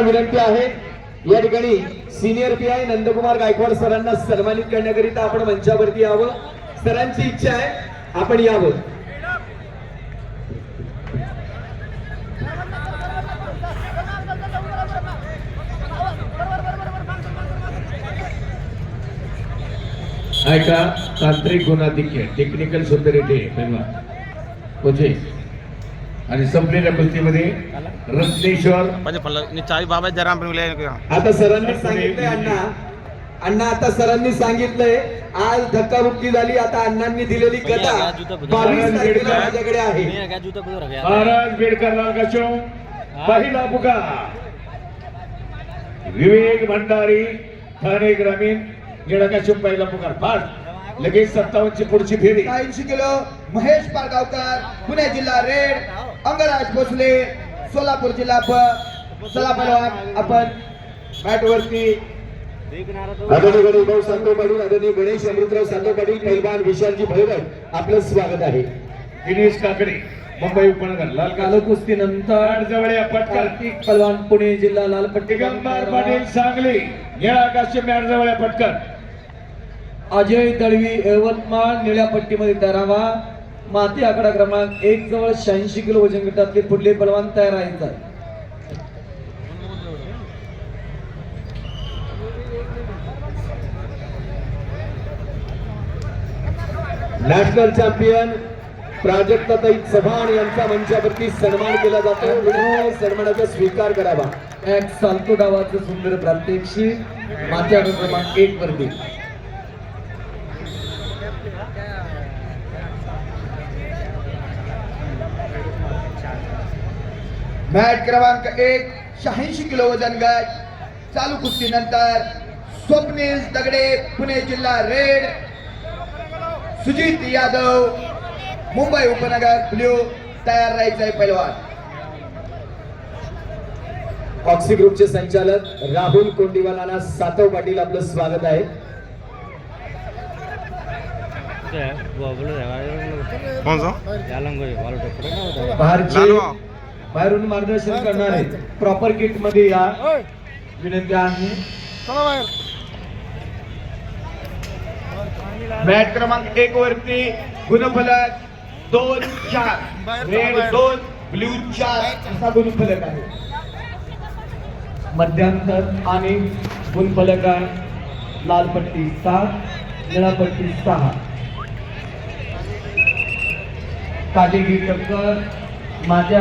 विनंती आहे या ठिकाणी सिनियर पीआय नंदकुमार गायकवाड सरांना सन्मानित करण्याकरिता आपण मंचावरती यावं. सरांची इच्छा आहे आपण यावं. ऐका तांत्रिक गुणाधिक्य टेक्निकल सुपेरिटी म्हणजे आणि संपलेल्या कुस्तीमध्ये रत्नेश्वर आता सरांनी सांगितलंय अण्णा आता सरांनी सांगितलंय आज धक्काबुक्की झाली. आता अण्णांनी दिलेली गदा 22 तारखेला माझ्याकडे आहे. महाराज बेडकर लालकाचो पहिला पुकार विवेक भंडारी ठाणे ग्रामीण येडकाचो पहिला पुकार फास्ट लगेच 57 ची पुढची फेरी 80 किलो महेश पारगावकर पुणे जिल्हा रेड अंगराज भोसले सोलापूर जिल्हा चला पहिलवान आपण मॅट वरती आदरणीय गणेशभाऊ सांगतो पाटील आदरणीय गणेश अमृतराव सांगतो पाटील पहिलवान विशालजी भैरव आपलं स्वागत आहे. दिनेश काकडे मुंबई उपनगर लाल कालो कुस्ती नंतर जवळ पटकर कार्तिक पलवान पुणे जिल्हा लालपट्टी दिगंबर पाटील सांगली निळाकाशचे मॅट जवळ पटकर अजय दळवी यवतमाळ निळ्या पट्टीमध्ये तयारावा. माती आकडा क्रमांक 1 जवळ 86 किलो वजन गटातले पुढले पलवान तयार आहेत. नॅशनल चॅम्पियन प्राजक्ताताई चव्हाण यांचा मंचावरती सन्मान केला जातो. सन्मानाचा स्वीकार करावा. एक सालतो डावाचं सुंदर प्रात्यक्षिक माती आकडा क्रमांक 1 वरती. मॅट क्रमांक 1 86 किलो वजन गट चालू कुस्ती नंतर स्वप्नील दगडे पुणे जिल्हा रेड सुजित यादव मुंबई उपनगर ब्ल्यू तयार राहायचंय पहिलवान. ऑक्सी ग्रुपचे संचालक राहुल कोंडीवालांना सातव पाटील आपलं स्वागत आहे. बाहेरून मार्गदर्शन करणारे प्रॉपर किट मध्ये या विनंती आहे. मॅट क्रमांक 1 वरती गुणफलक 2-4 रेड 2 ब्ल्यू 4 असा गुणफलक आहे. मध्यांतर आणि गुणफलक आहे. लाल पट्टी 7 निळा पट्टी 6. काटेगी टक्कर माझ्या